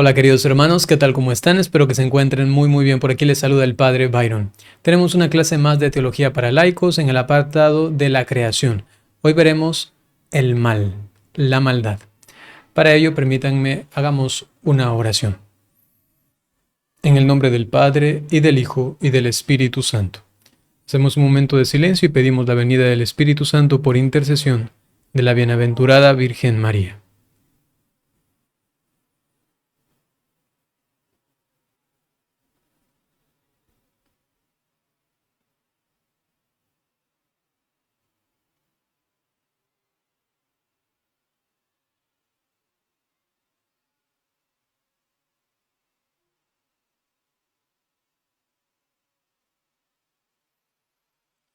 Hola queridos hermanos, ¿qué tal? ¿Cómo están? Espero que se encuentren muy bien. Por aquí les saluda el Padre Byron. Tenemos una clase más de teología para laicos en el apartado de la creación. Hoy veremos el mal, la maldad. Para ello, permítanme, hagamos una oración. En el nombre del Padre, y del Hijo, y del Espíritu Santo. Hacemos un momento de silencio y pedimos la venida del Espíritu Santo por intercesión de la bienaventurada Virgen María.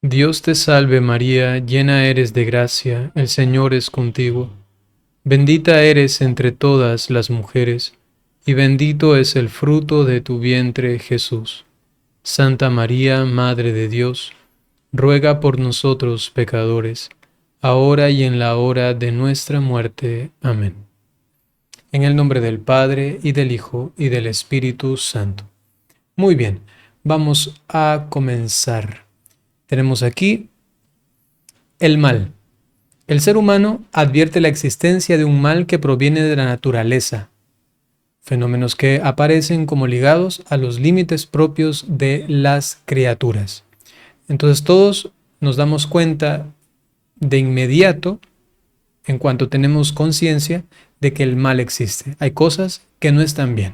Dios te salve María, llena eres de gracia, el Señor es contigo. Bendita eres entre todas las mujeres, y bendito es el fruto de tu vientre, Jesús. Santa María, Madre de Dios, ruega por nosotros pecadores, ahora y en la hora de nuestra muerte. Amén. En el nombre del Padre, y del Hijo, y del Espíritu Santo. Muy bien, vamos a comenzar. Tenemos aquí el mal. El ser humano advierte la existencia de un mal que proviene de la naturaleza, fenómenos que aparecen como ligados a los límites propios de las criaturas. Entonces todos nos damos cuenta de inmediato, en cuanto tenemos conciencia, de que el mal existe. Hay cosas que no están bien.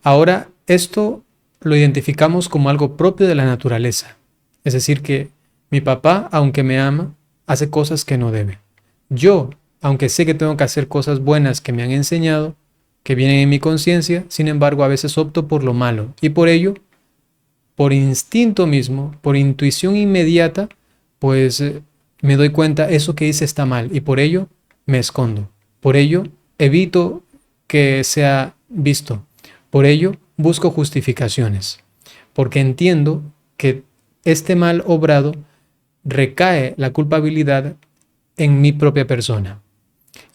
Ahora, esto lo identificamos como algo propio de la naturaleza. Es decir, que mi papá, aunque me ama, hace cosas que no debe. Yo, aunque sé que tengo que hacer cosas buenas que me han enseñado, que vienen en mi conciencia, sin embargo, a veces opto por lo malo. Y por ello, por instinto mismo, por intuición inmediata, pues me doy cuenta, eso que hice está mal. Y por ello, me escondo. Por ello, evito que sea visto. Por ello, busco justificaciones. Porque entiendo que este mal obrado recae la culpabilidad en mi propia persona.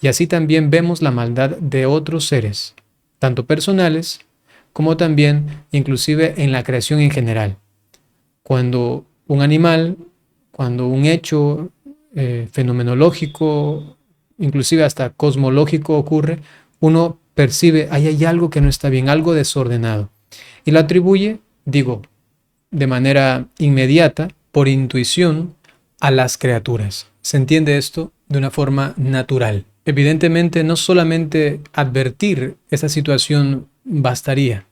Y así también vemos la maldad de otros seres, tanto personales como también inclusive en la creación en general. Cuando un animal, cuando un hecho fenomenológico, inclusive hasta cosmológico ocurre, uno percibe, ahí hay algo que no está bien, algo desordenado. Y lo atribuye, digo, de manera inmediata, por intuición, a las criaturas. Se entiende esto de una forma natural. Evidentemente, no solamente advertir esa situación bastaría,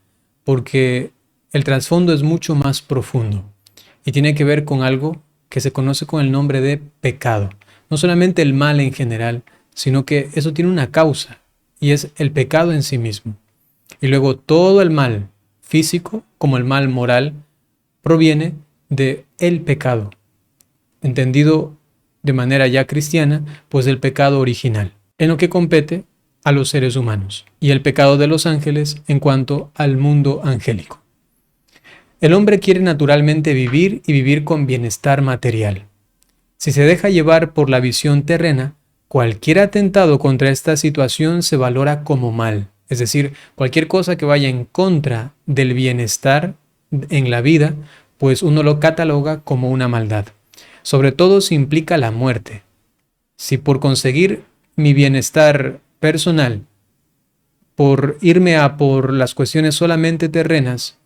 porque el trasfondo es mucho más profundo y tiene que ver con algo que se conoce con el nombre de pecado. No solamente el mal en general, sino que eso tiene una causa y es el pecado en sí mismo. Y luego todo el mal físico como el mal moral proviene de el pecado, entendido de manera ya cristiana, pues del pecado original, en lo que compete a los seres humanos, y el pecado de los ángeles en cuanto al mundo angélico. El hombre quiere naturalmente vivir y vivir con bienestar material. Si se deja llevar por la visión terrena, cualquier atentado contra esta situación se valora como mal. Es decir, cualquier cosa que vaya en contra del bienestar en la vida, pues uno lo cataloga como una maldad. Sobre todo si implica la muerte. Si por conseguir mi bienestar personal, por irme a por las cuestiones solamente terrenas,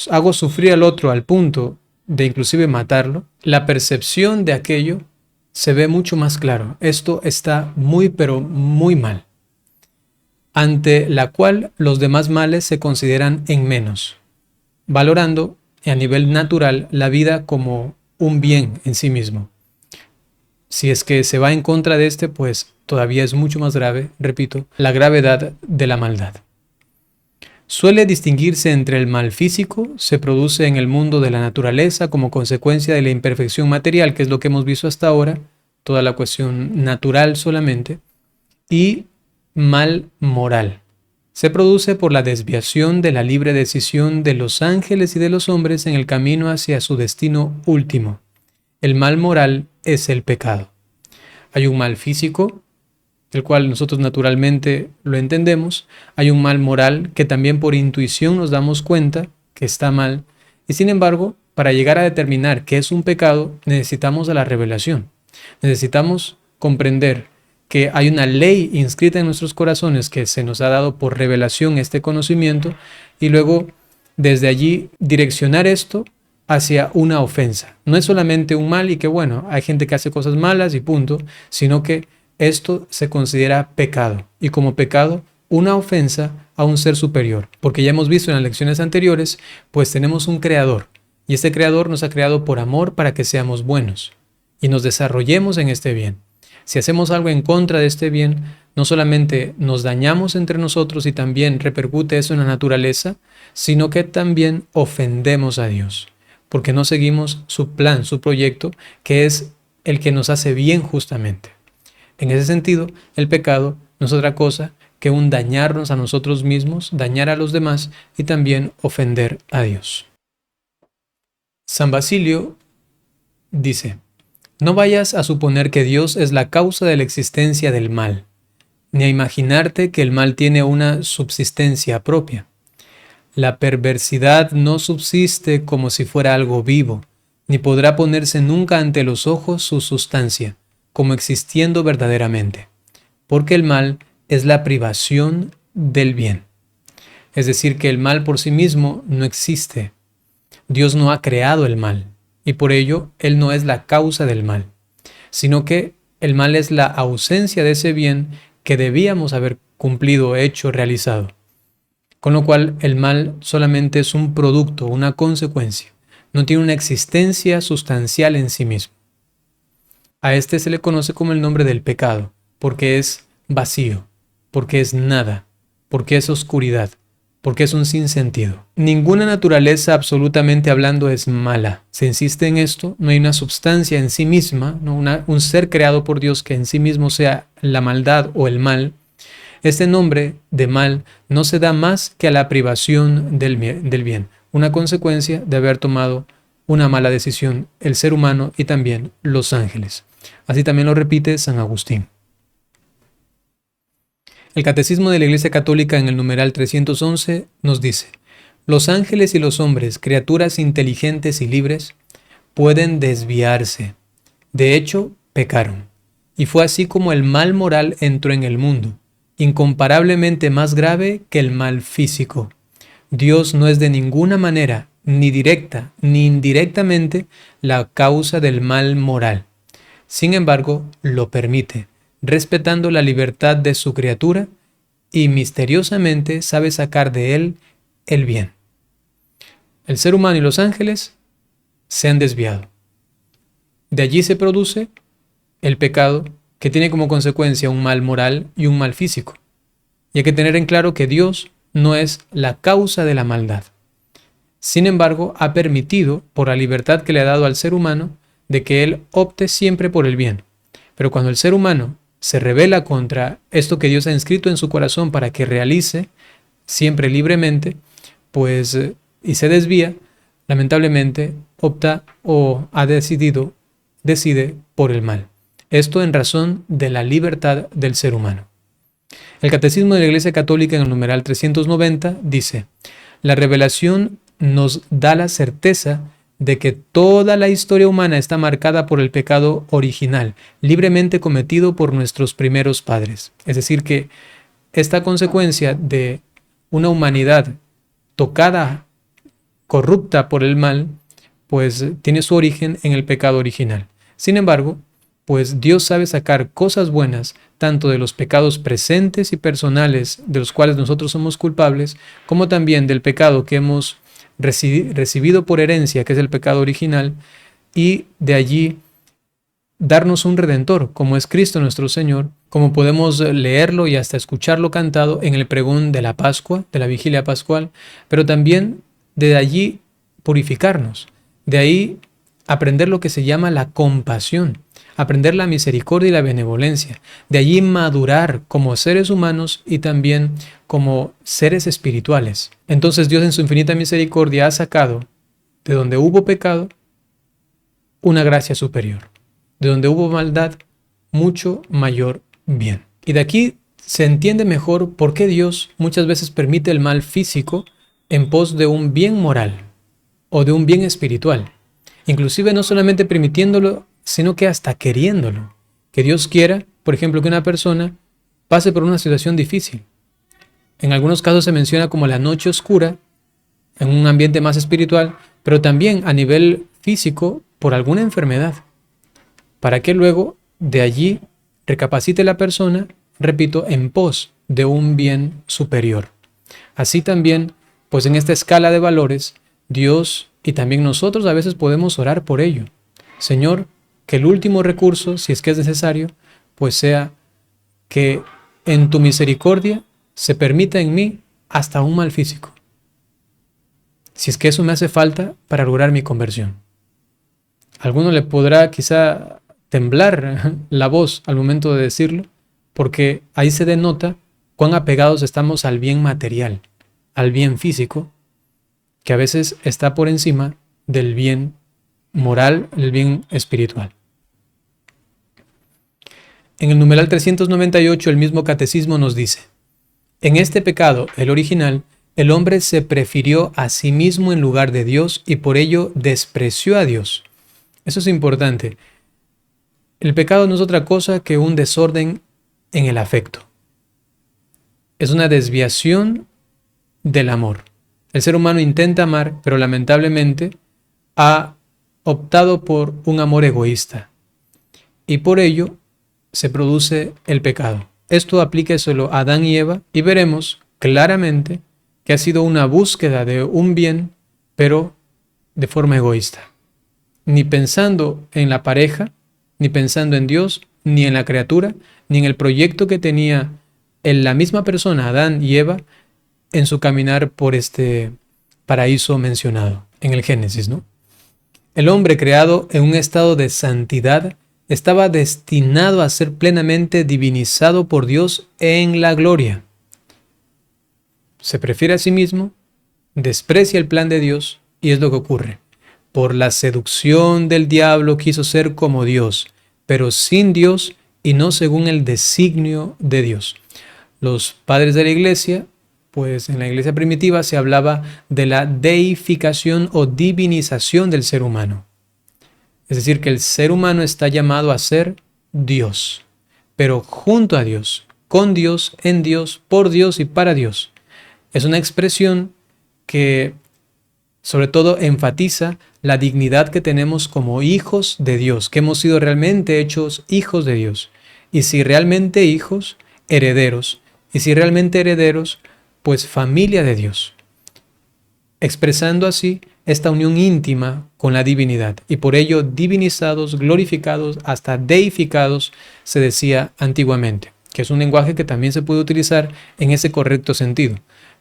hago sufrir al otro al punto de inclusive matarlo, la percepción de aquello se ve mucho más claro. Esto está muy pero muy mal, ante la cual los demás males se consideran en menos, valorando a nivel natural la vida como un bien en sí mismo. Si es que se va en contra de este, pues todavía es mucho más grave, repito, la gravedad de la maldad. Suele distinguirse entre el mal físico, se produce en el mundo de la naturaleza como consecuencia de la imperfección material, que es lo que hemos visto hasta ahora, toda la cuestión natural solamente, y mal moral. Se produce por la desviación de la libre decisión de los ángeles y de los hombres en el camino hacia su destino último. El mal moral es el pecado. Hay un mal físico, el cual nosotros naturalmente lo entendemos. Hay un mal moral que también por intuición nos damos cuenta que está mal. Y sin embargo, para llegar a determinar qué es un pecado, necesitamos de la revelación. Necesitamos comprender que hay una ley inscrita en nuestros corazones que se nos ha dado por revelación este conocimiento y luego desde allí direccionar esto hacia una ofensa. No es solamente un mal y que bueno, hay gente que hace cosas malas y punto, sino que esto se considera pecado y como pecado una ofensa a un ser superior, porque ya hemos visto en las lecciones anteriores, pues tenemos un creador y este creador nos ha creado por amor para que seamos buenos y nos desarrollemos en este bien. Si hacemos algo en contra de este bien, no solamente nos dañamos entre nosotros y también repercute eso en la naturaleza, sino que también ofendemos a Dios, porque no seguimos su plan, su proyecto, que es el que nos hace bien justamente. En ese sentido, el pecado no es otra cosa que un dañarnos a nosotros mismos, dañar a los demás y también ofender a Dios. San Basilio dice: no vayas a suponer que Dios es la causa de la existencia del mal, ni a imaginarte que el mal tiene una subsistencia propia. La perversidad no subsiste como si fuera algo vivo, ni podrá ponerse nunca ante los ojos su sustancia, como existiendo verdaderamente, porque el mal es la privación del bien. Es decir, que el mal por sí mismo no existe. Dios no ha creado el mal, y por ello Él no es la causa del mal, sino que el mal es la ausencia de ese bien que debíamos haber cumplido, hecho, realizado. Con lo cual el mal solamente es un producto, una consecuencia, no tiene una existencia sustancial en sí mismo. A este se le conoce como el nombre del pecado, porque es vacío, porque es nada, porque es oscuridad, porque es un sinsentido. Ninguna naturaleza absolutamente hablando es mala. Se insiste en esto, no hay una substancia en sí misma, no un ser creado por Dios que en sí mismo sea la maldad o el mal. Este nombre de mal no se da más que a la privación del bien, una consecuencia de haber tomado una mala decisión el ser humano y también los ángeles. Así también lo repite San Agustín. El Catecismo de la Iglesia Católica en el numeral 311 nos dice: los ángeles y los hombres, criaturas inteligentes y libres, pueden desviarse. De hecho, pecaron. Y fue así como el mal moral entró en el mundo, incomparablemente más grave que el mal físico. Dios no es de ninguna manera, ni directa ni indirectamente, la causa del mal moral. Sin embargo, lo permite, respetando la libertad de su criatura, y misteriosamente sabe sacar de él el bien. El ser humano y los ángeles se han desviado. De allí se produce el pecado, que tiene como consecuencia un mal moral y un mal físico. Y hay que tener en claro que Dios no es la causa de la maldad. Sin embargo, ha permitido, por la libertad que le ha dado al ser humano, de que él opte siempre por el bien. Pero cuando el ser humano se rebela contra esto que Dios ha inscrito en su corazón para que realice siempre libremente, pues y se desvía, lamentablemente opta o decide por el mal. Esto en razón de la libertad del ser humano. El Catecismo de la Iglesia Católica en el numeral 390 dice: la revelación nos da la certeza de que toda la historia humana está marcada por el pecado original, libremente cometido por nuestros primeros padres. Es decir, que esta consecuencia de una humanidad tocada, corrupta por el mal, pues tiene su origen en el pecado original. Sin embargo, pues Dios sabe sacar cosas buenas tanto de los pecados presentes y personales de los cuales nosotros somos culpables, como también del pecado que hemos recibido por herencia, que es el pecado original, y de allí darnos un redentor, como es Cristo nuestro Señor, como podemos leerlo y hasta escucharlo cantado en el pregón de la Pascua, de la vigilia pascual, pero también de allí purificarnos, de ahí aprender lo que se llama la compasión, aprender la misericordia y la benevolencia, de allí madurar como seres humanos y también como seres espirituales. Entonces Dios en su infinita misericordia ha sacado de donde hubo pecado una gracia superior, de donde hubo maldad mucho mayor bien. Y de aquí se entiende mejor por qué Dios muchas veces permite el mal físico en pos de un bien moral o de un bien espiritual. Inclusive no solamente permitiéndolo, sino que hasta queriéndolo. Que Dios quiera, por ejemplo, que una persona pase por una situación difícil. En algunos casos se menciona como la noche oscura, en un ambiente más espiritual, pero también a nivel físico por alguna enfermedad, para que luego de allí recapacite la persona, repito, en pos de un bien superior. Así también, pues en esta escala de valores, Dios y también nosotros a veces podemos orar por ello. Señor, que el último recurso, si es que es necesario, pues sea que en tu misericordia se permita en mí hasta un mal físico. Si es que eso me hace falta para lograr mi conversión. A alguno le podrá quizá temblar la voz al momento de decirlo, porque ahí se denota cuán apegados estamos al bien material, al bien físico, que a veces está por encima del bien moral, el bien espiritual. En el numeral 398 el mismo catecismo nos dice: en este pecado, el original, el hombre se prefirió a sí mismo en lugar de Dios y por ello despreció a Dios. Eso es importante. El pecado no es otra cosa que un desorden en el afecto. Es una desviación del amor. El ser humano intenta amar, pero lamentablemente ha optado por un amor egoísta. Y por ello se produce el pecado. Esto aplíqueselo a Adán y Eva y veremos claramente que ha sido una búsqueda de un bien, pero de forma egoísta. Ni pensando en la pareja, ni pensando en Dios, ni en la criatura, ni en el proyecto que tenía en la misma persona, Adán y Eva, en su caminar por este paraíso mencionado en el Génesis, ¿no? El hombre creado en un estado de santidad estaba destinado a ser plenamente divinizado por Dios en la gloria. Se prefiere a sí mismo, desprecia el plan de Dios y es lo que ocurre. Por la seducción del diablo quiso ser como Dios, pero sin Dios y no según el designio de Dios. Los padres de la iglesia, pues en la iglesia primitiva se hablaba de la deificación o divinización del ser humano. Es decir, que el ser humano está llamado a ser Dios, pero junto a Dios, con Dios, en Dios, por Dios y para Dios. Es una expresión que sobre todo enfatiza la dignidad que tenemos como hijos de Dios, que hemos sido realmente hechos hijos de Dios. Y si realmente hijos, herederos. Y si realmente herederos, pues familia de Dios. Expresando así esta unión íntima con la divinidad. Y por ello divinizados, glorificados, hasta deificados, se decía antiguamente. Que es un lenguaje que también se puede utilizar en ese correcto sentido.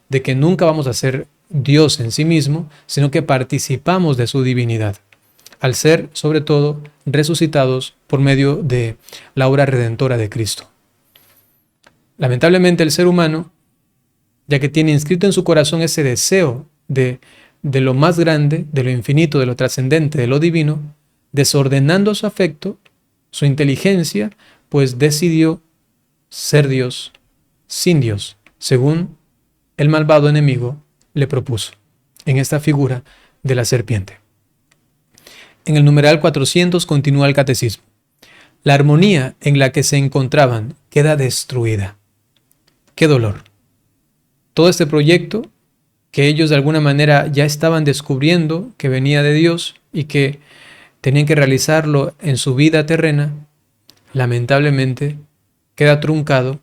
De que nunca vamos a ser Dios en sí mismo, sino que participamos de su divinidad, al ser, sobre todo, resucitados por medio de la obra redentora de Cristo. Lamentablemente el ser humano, ya que tiene inscrito en su corazón ese deseo de lo más grande, de lo infinito, de lo trascendente, de lo divino, desordenando su afecto, su inteligencia, pues decidió ser Dios sin Dios, según el malvado enemigo le propuso, en esta figura de la serpiente. En el numeral 400 continúa el catecismo. La armonía en la que se encontraban queda destruida. ¡Qué dolor! Todo este proyecto que ellos de alguna manera ya estaban descubriendo que venía de Dios y que tenían que realizarlo en su vida terrena, lamentablemente queda truncado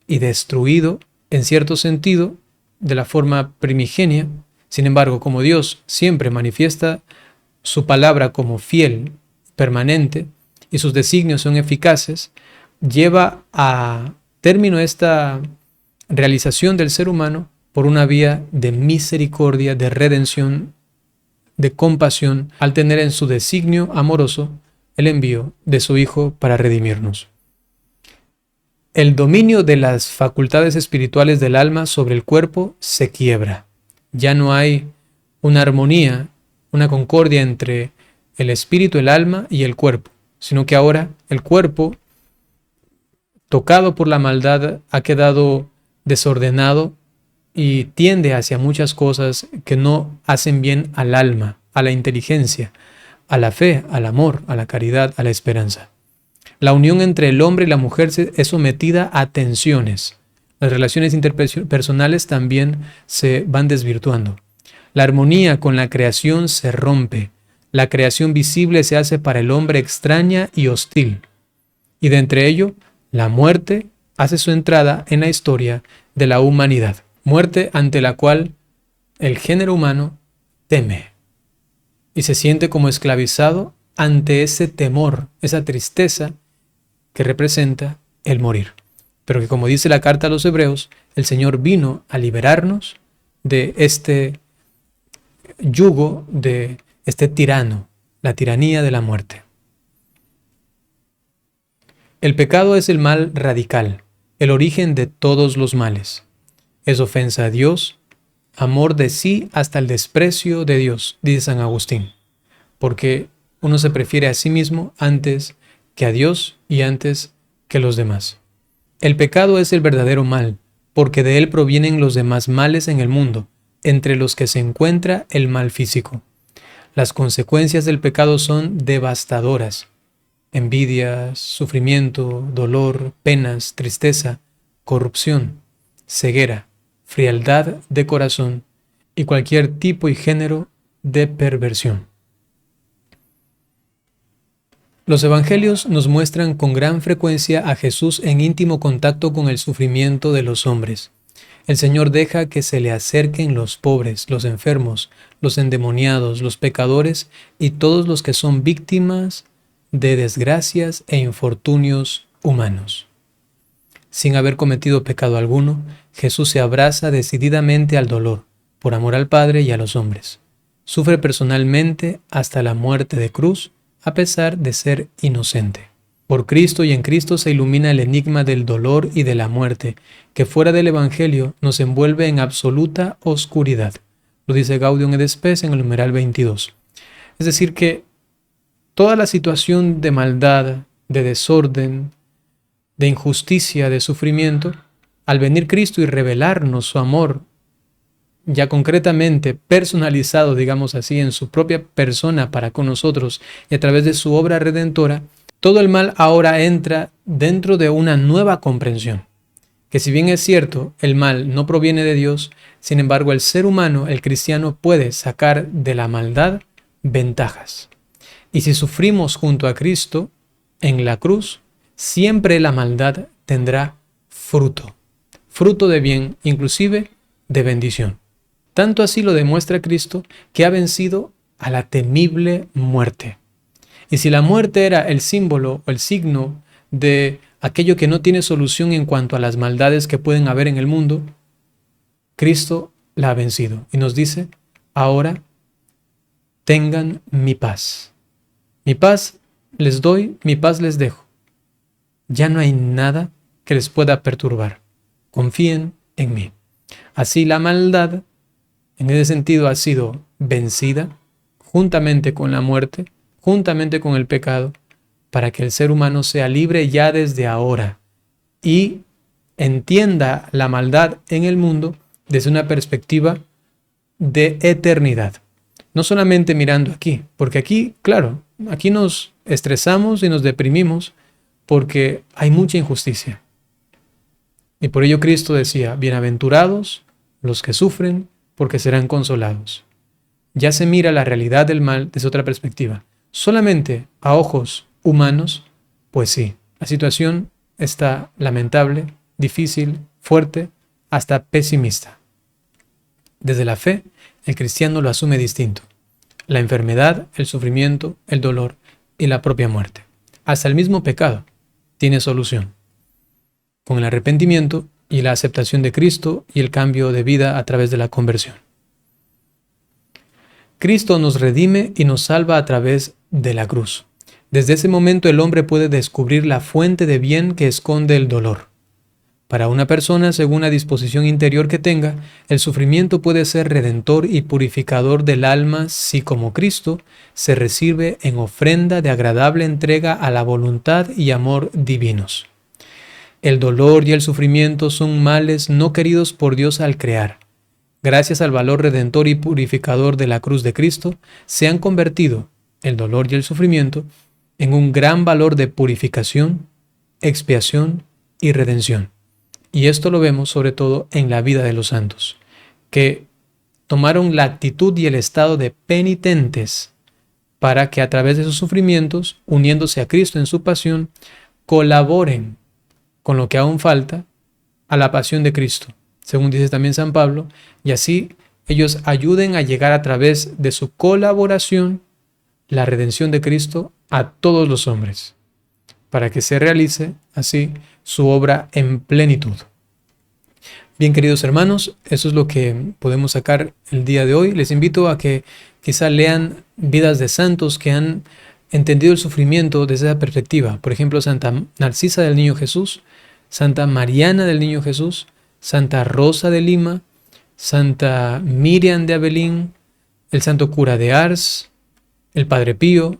y destruido en cierto sentido de la forma primigenia. Sin embargo, como Dios siempre manifiesta su palabra como fiel, permanente, y sus designios son eficaces, lleva a término esta realización del ser humano por una vía de misericordia, de redención, de compasión, al tener en su designio amoroso el envío de su Hijo para redimirnos. El dominio de las facultades espirituales del alma sobre el cuerpo se quiebra. Ya no hay una armonía, una concordia entre el espíritu, el alma y el cuerpo, sino que ahora el cuerpo tocado por la maldad, ha quedado desordenado y tiende hacia muchas cosas que no hacen bien al alma, a la inteligencia, a la fe, al amor, a la caridad, a la esperanza. La unión entre el hombre y la mujer es sometida a tensiones. Las relaciones interpersonales también se van desvirtuando. La armonía con la creación se rompe. La creación visible se hace para el hombre extraña y hostil. Y de entre ello, la muerte hace su entrada en la historia de la humanidad. Muerte ante la cual el género humano teme y se siente como esclavizado ante ese temor, esa tristeza que representa el morir. Pero que, como dice la carta a los Hebreos, el Señor vino a liberarnos de este yugo, de este tirano, la tiranía de la muerte. El pecado es el mal radical, el origen de todos los males. Es ofensa a Dios, amor de sí hasta el desprecio de Dios, dice San Agustín, porque uno se prefiere a sí mismo antes que a Dios y antes que los demás. El pecado es el verdadero mal, porque de él provienen los demás males en el mundo, entre los que se encuentra el mal físico. Las consecuencias del pecado son devastadoras. Envidias, sufrimiento, dolor, penas, tristeza, corrupción, ceguera, frialdad de corazón y cualquier tipo y género de perversión. Los evangelios nos muestran con gran frecuencia a Jesús en íntimo contacto con el sufrimiento de los hombres. El Señor deja que se le acerquen los pobres, los enfermos, los endemoniados, los pecadores y todos los que son víctimas de desgracias e infortunios humanos. Sin haber cometido pecado alguno, Jesús se abraza decididamente al dolor, por amor al Padre y a los hombres. Sufre personalmente hasta la muerte de cruz, a pesar de ser inocente. Por Cristo y en Cristo se ilumina el enigma del dolor y de la muerte, que fuera del Evangelio nos envuelve en absoluta oscuridad. Lo dice Gaudium et Spes en el numeral 22. Es decir que toda la situación de maldad, de desorden, de injusticia, de sufrimiento, al venir Cristo y revelarnos su amor, ya concretamente personalizado, digamos así, en su propia persona para con nosotros y a través de su obra redentora, todo el mal ahora entra dentro de una nueva comprensión. Que si bien es cierto, el mal no proviene de Dios, sin embargo el ser humano, el cristiano, puede sacar de la maldad ventajas. Y si sufrimos junto a Cristo en la cruz, siempre la maldad tendrá fruto. Fruto de bien, inclusive de bendición. Tanto así lo demuestra Cristo, que ha vencido a la temible muerte. Y si la muerte era el símbolo o el signo de aquello que no tiene solución en cuanto a las maldades que pueden haber en el mundo, Cristo la ha vencido. Y nos dice, ahora tengan mi paz. Mi paz les doy, mi paz les dejo. Ya no hay nada que les pueda perturbar. Confíen en mí. Así la maldad, en ese sentido, ha sido vencida juntamente con la muerte, juntamente con el pecado, para que el ser humano sea libre ya desde ahora y entienda la maldad en el mundo desde una perspectiva de eternidad. No solamente mirando aquí, porque aquí, claro, aquí nos estresamos y nos deprimimos porque hay mucha injusticia. Y por ello Cristo decía, bienaventurados los que sufren, porque serán consolados. Ya se mira la realidad del mal desde otra perspectiva. Solamente a ojos humanos, pues sí, la situación está lamentable, difícil, fuerte, hasta pesimista. Desde la fe, el cristiano lo asume distinto. La enfermedad, el sufrimiento, el dolor y la propia muerte. Hasta el mismo pecado tiene solución. Con el arrepentimiento y la aceptación de Cristo y el cambio de vida a través de la conversión. Cristo nos redime y nos salva a través de la cruz. Desde ese momento el hombre puede descubrir la fuente de bien que esconde el dolor. Para una persona, según la disposición interior que tenga, el sufrimiento puede ser redentor y purificador del alma si, como Cristo, se recibe en ofrenda de agradable entrega a la voluntad y amor divinos. El dolor y el sufrimiento son males no queridos por Dios al crear. Gracias al valor redentor y purificador de la cruz de Cristo, se han convertido el dolor y el sufrimiento en un gran valor de purificación, expiación y redención. Y esto lo vemos sobre todo en la vida de los santos, que tomaron la actitud y el estado de penitentes para que a través de sus sufrimientos, uniéndose a Cristo en su pasión, colaboren con lo que aún falta a la pasión de Cristo, según dice también San Pablo, y así ellos ayuden a llegar a través de su colaboración la redención de Cristo a todos los hombres, para que se realice así su obra en plenitud. Bien, queridos hermanos, eso es lo que podemos sacar el día de hoy. Les invito a que quizá lean vidas de santos que han entendido el sufrimiento desde esa perspectiva. Por ejemplo, Santa Narcisa del Niño Jesús, Santa Mariana del Niño Jesús, Santa Rosa de Lima, Santa Miriam de Abelín, el Santo Cura de Ars, el Padre Pío,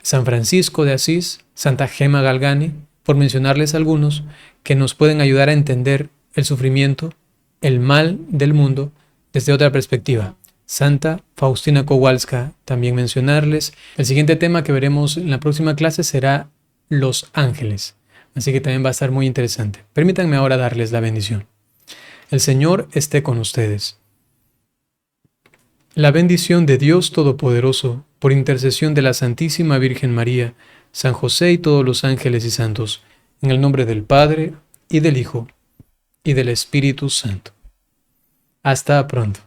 San Francisco de Asís, Santa Gema Galgani, por mencionarles algunos que nos pueden ayudar a entender el sufrimiento, el mal del mundo desde otra perspectiva. Santa Faustina Kowalska, también mencionarles. El siguiente tema que veremos en la próxima clase será los ángeles, así que también va a estar muy interesante. Permítanme ahora darles la bendición. El Señor esté con ustedes. La bendición de Dios Todopoderoso, por intercesión de la Santísima Virgen María, San José y todos los ángeles y santos, en el nombre del Padre, y del Hijo, y del Espíritu Santo. Hasta pronto.